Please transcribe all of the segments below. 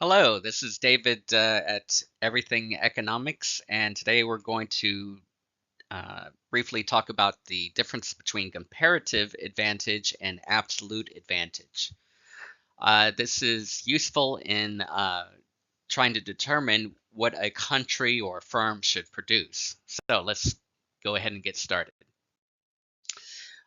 Hello, this is David at Everything Economics, and today we're going to briefly talk about the difference between comparative advantage and absolute advantage. This is useful in trying to determine what a country or firm should produce. So let's go ahead and get started.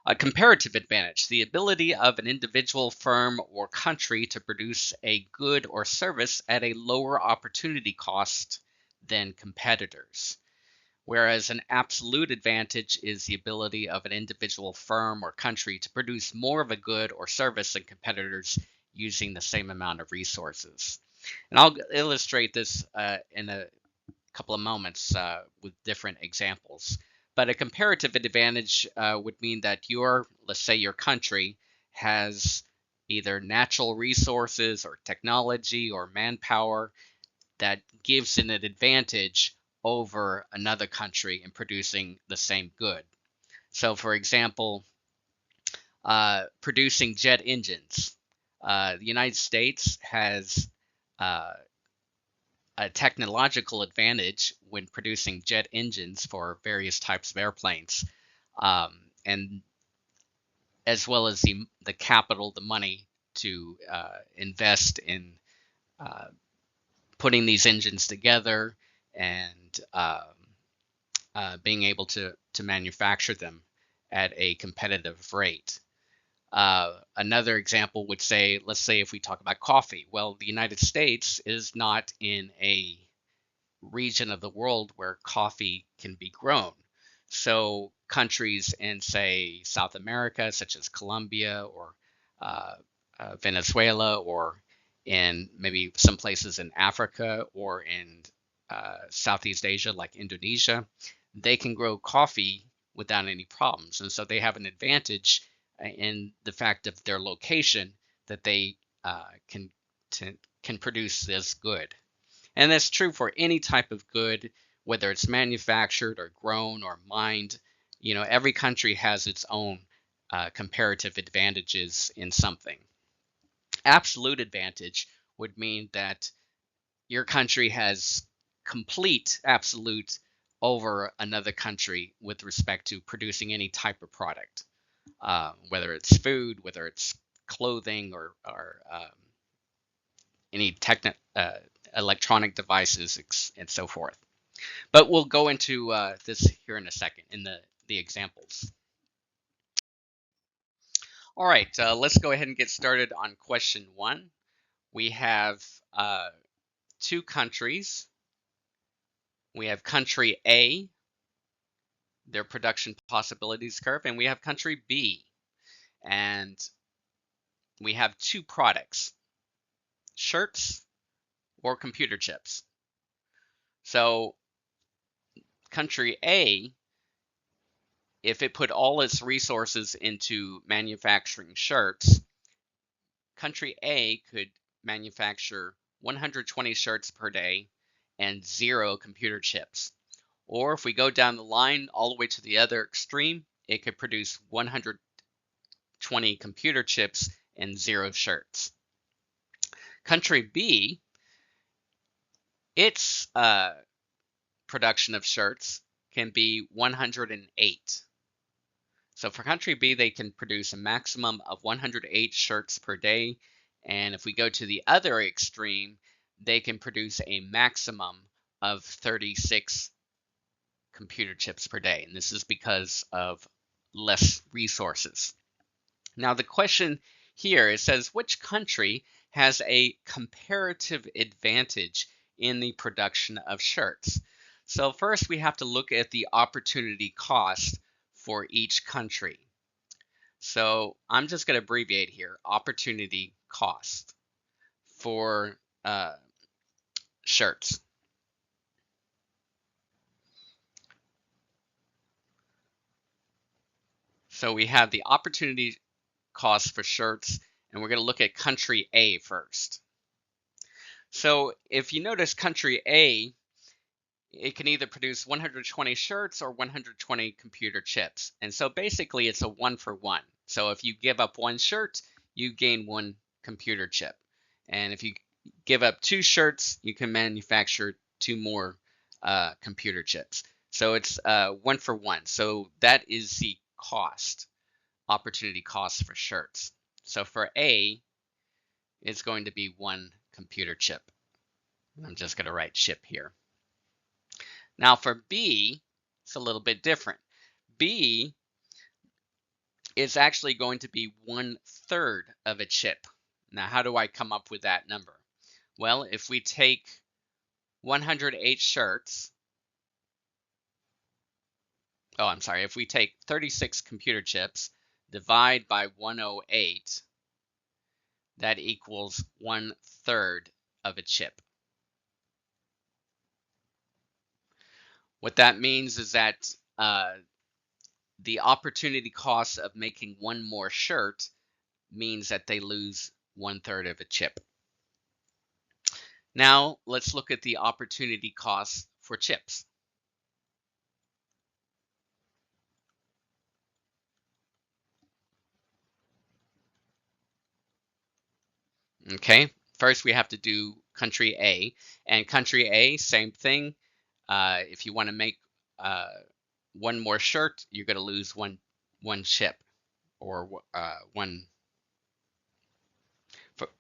A comparative advantage, the ability of an individual firm or country to produce a good or service at a lower opportunity cost than competitors. Whereas an absolute advantage is the ability of an individual firm or country to produce more of a good or service than competitors using the same amount of resources. And I'll illustrate this in a couple of moments with different examples. But a comparative advantage would mean that let's say your country has either natural resources or technology or manpower that gives it an advantage over another country in producing the same good. So, for example, producing jet engines. The United States has a technological advantage when producing jet engines for various types of airplanes, and as well as the capital, the money to invest in uh, putting these engines together and being able to manufacture them at a competitive rate. Another example would say, let's say if we talk about coffee, well, the United States is not in a region of the world where coffee can be grown. So countries in, say, South America, such as Colombia or Venezuela, or in maybe some places in Africa or in Southeast Asia, like Indonesia, they can grow coffee without any problems. And so they have an advantage in the fact of their location that they can can produce this good. And that's true for any type of good, whether it's manufactured or grown or mined. Every country has its own comparative advantages in something. Absolute advantage would mean that your country has complete absolute over another country with respect to producing any type of product, whether it's food, whether it's clothing, or any electronic devices, and so forth. But we'll go into this here in a second in the examples. All right, let's go ahead and get started on question one. We have two countries. We have country A, their production possibilities curve, and we have country B. And we have two products, shirts or computer chips. So country A, if it put all its resources into manufacturing shirts, country A could manufacture 120 shirts per day and 0 computer chips. Or if we go down the line all the way to the other extreme, it could produce 120 computer chips and 0 shirts. Country B, its production of shirts can be 108. So for country B, they can produce a maximum of 108 shirts per day. And if we go to the other extreme, they can produce a maximum of 36 computer chips per day. And this is because of less resources. Now the question here, it says, which country has a comparative advantage in the production of shirts? So first we have to look at the opportunity cost for each country. So I'm just going to abbreviate here, opportunity cost for shirts. So we have the opportunity cost for shirts, and we're going to look at country A first. So if you notice country A, it can either produce 120 shirts or 120 computer chips. And so basically it's a 1-for-1. So if you give up one shirt, you gain one computer chip. And if you give up 2 shirts, you can manufacture 2 more computer chips. So it's 1 for 1. So that is the cost, opportunity cost for shirts. So for A, it's going to be 1 computer chip. I'm just going to write chip here. Now for B, it's a little bit different. B is actually going to be 1/3 of a chip. Now, how do I come up with that number? Well, if we take 108 shirts, if we take 36 computer chips, divide by 108, that equals 1/3 of a chip. What that means is that the opportunity cost of making 1 more shirt means that they lose 1/3 of a chip. Now, let's look at the opportunity cost for chips. Okay, first we have to do country A. And country A, same thing. If you want to make 1 more shirt, you're going to lose one chip, or one.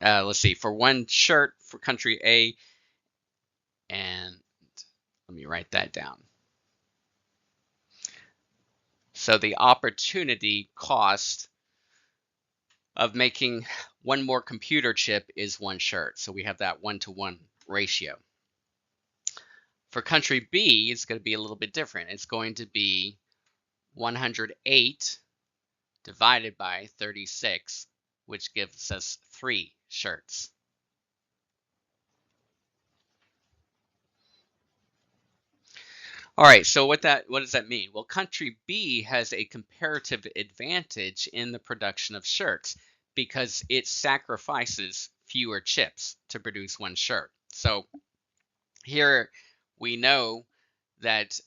Let's see, for 1 shirt for country A, and let me write that down. So the opportunity cost of making 1 more computer chip is 1 shirt. So we have that 1-to-1 ratio. For country B, it's going to be a little bit different. It's going to be 108 divided by 36, which gives us 3 shirts. All right, so what does that mean? Well, country B has a comparative advantage in the production of shirts because it sacrifices fewer chips to produce 1 shirt. So here we know that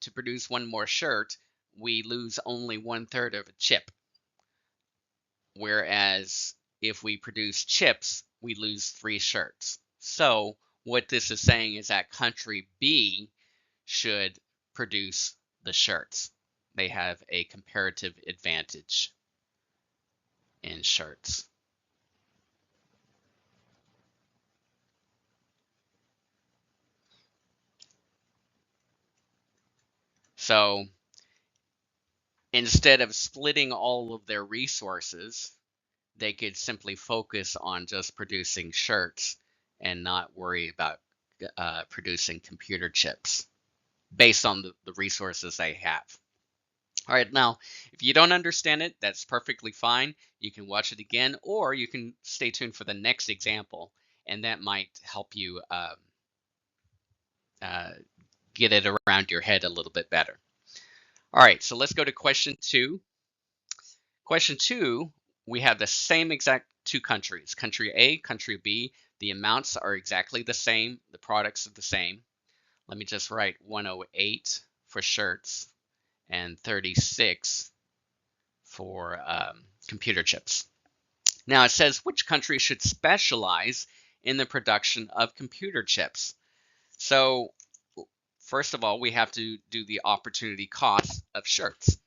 to produce 1 more shirt, we lose only 1/3 of a chip. Whereas if we produce chips, we lose 3 shirts. So what this is saying is that country B should produce the shirts. They have a comparative advantage in shirts. So instead of splitting all of their resources, they could simply focus on just producing shirts and not worry about producing computer chips based on the resources they have. All right, now, if you don't understand it, that's perfectly fine. You can watch it again, or you can stay tuned for the next example, and that might help you get it around your head a little bit better. All right, so let's go to question 2. Question 2, we have the same exact 2 countries, country A, country B. The amounts are exactly the same. The products are the same. Let me just write 108 for shirts and 36 for computer chips. Now it says which country should specialize in the production of computer chips. So first of all, we have to do the opportunity cost of shirts.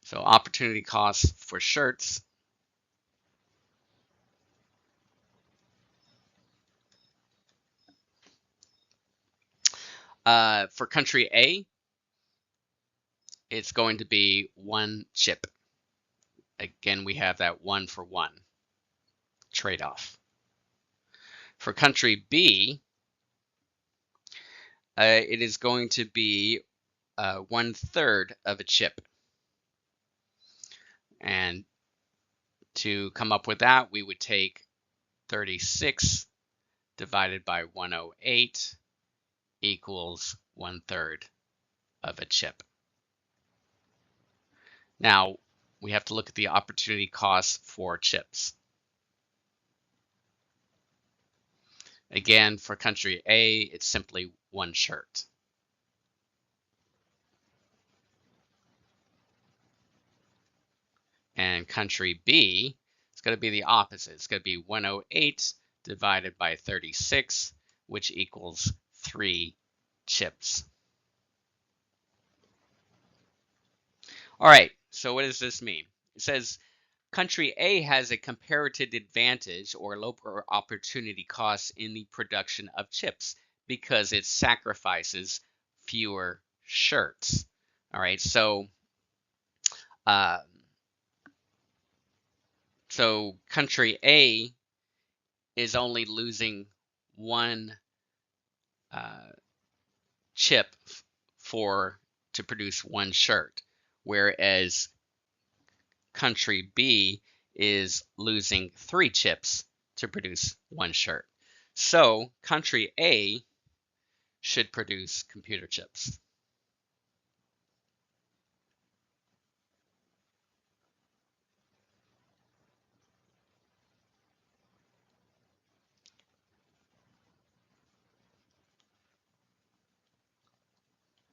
So opportunity costs for shirts. For country A, it's going to be 1 chip. Again, we have that 1 for 1 trade-off. For country B, it is going to be 1/3 of a chip. And to come up with that, we would take 36 divided by 108 equals 1/3 of a chip. Now, we have to look at the opportunity costs for chips. Again, for country A, it's simply 1 shirt. And country B is going to be the opposite. It's going to be 108 divided by 36, which equals 3 chips. All right, so what does this mean? It says country A has a comparative advantage or lower opportunity costs in the production of chips because it sacrifices fewer shirts. All right, uh, so country A is only losing one uh, chip for to produce one shirt, whereas country B is losing 3 chips to produce one shirt. So country A should produce computer chips.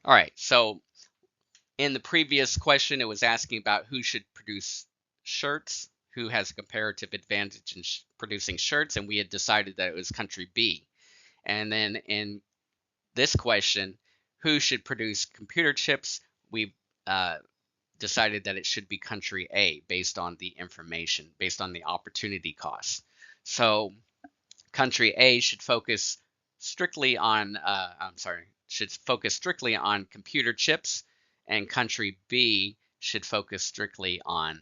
All right, so in the previous question, it was asking about who should produce shirts, who has a comparative advantage in producing shirts, and we had decided that it was country B. And then in this question, who should produce computer chips, we decided that it should be country A based on the information, based on the opportunity costs. So country A should focus strictly on, should focus strictly on computer chips, and country B should focus strictly on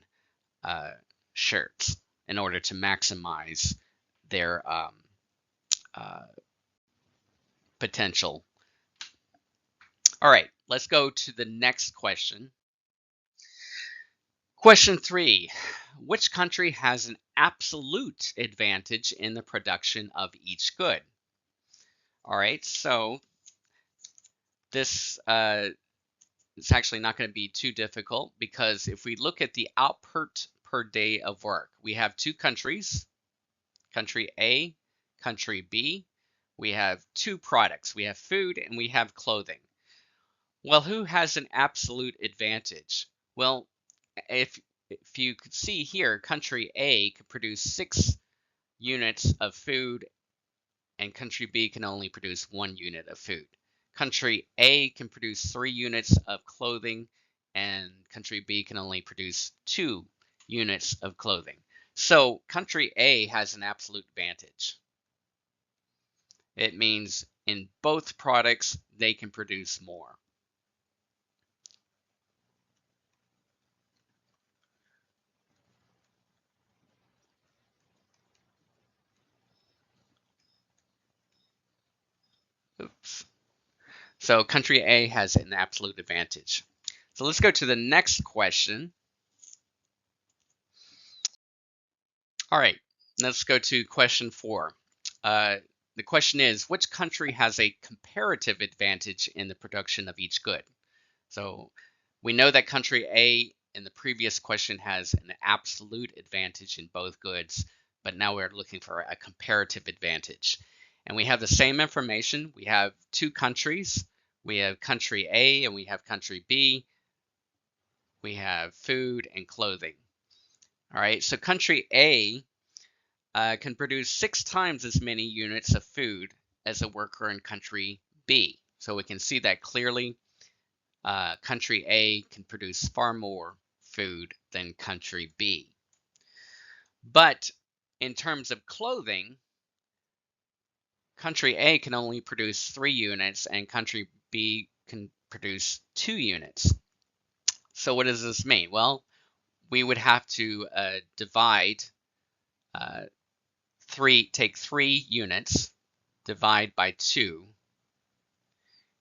uh, shirts in order to maximize their uh, potential. All right, let's go to the next question. Question 3. Which country has an absolute advantage in the production of each good? All right, so this it's actually not going to be too difficult because if we look at the output per day of work, we have 2 countries, country A, country B. We have 2 products. We have food and we have clothing. Well, who has an absolute advantage? Well, if you could see here, country A could produce 6 units of food and country B can only produce 1 unit of food. Country A can produce 3 units of clothing and country B can only produce 2 units of clothing. So country A has an absolute advantage. It means in both products, they can produce more. Oops. So country A has an absolute advantage. So let's go to the next question. All right, let's go to question 4. The question is, which country has a comparative advantage in the production of each good? So we know that country A in the previous question has an absolute advantage in both goods, but now we're looking for a comparative advantage. And we have the same information. We have 2 countries. We have country A and we have country B. We have food and clothing. All right, so country A can produce 6 times as many units of food as a worker in country B. So we can see that clearly. Country A can produce far more food than country B. But in terms of clothing, country A can only produce 3 units and country B can produce 2 units. So what does this mean? Well, we would have to divide take 3 units, divide by 2,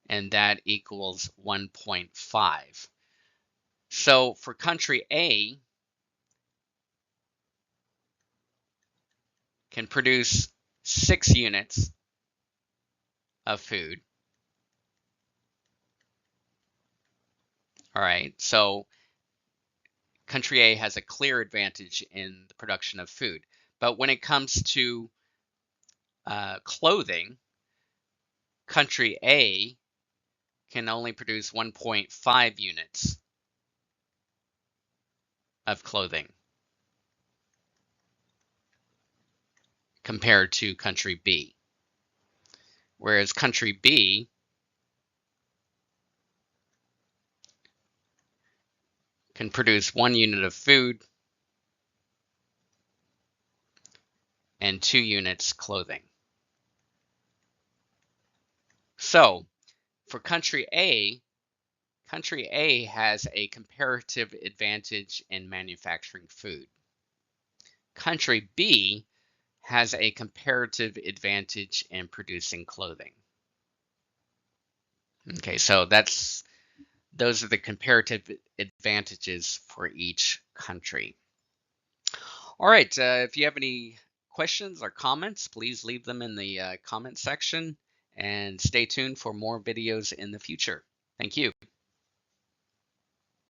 and that equals 1.5. So for country A can produce 6 units of food. All right, so country A has a clear advantage in the production of food. But when it comes to clothing, country A can only produce 1.5 units of clothing compared to country B. Whereas country B can produce 1 unit of food and 2 units clothing. So for country A has a comparative advantage in manufacturing food. Country B has a comparative advantage in producing clothing. Okay, so those are the comparative advantages for each country. All right, if you have any questions or comments, please leave them in the comment section and stay tuned for more videos in the future. Thank you.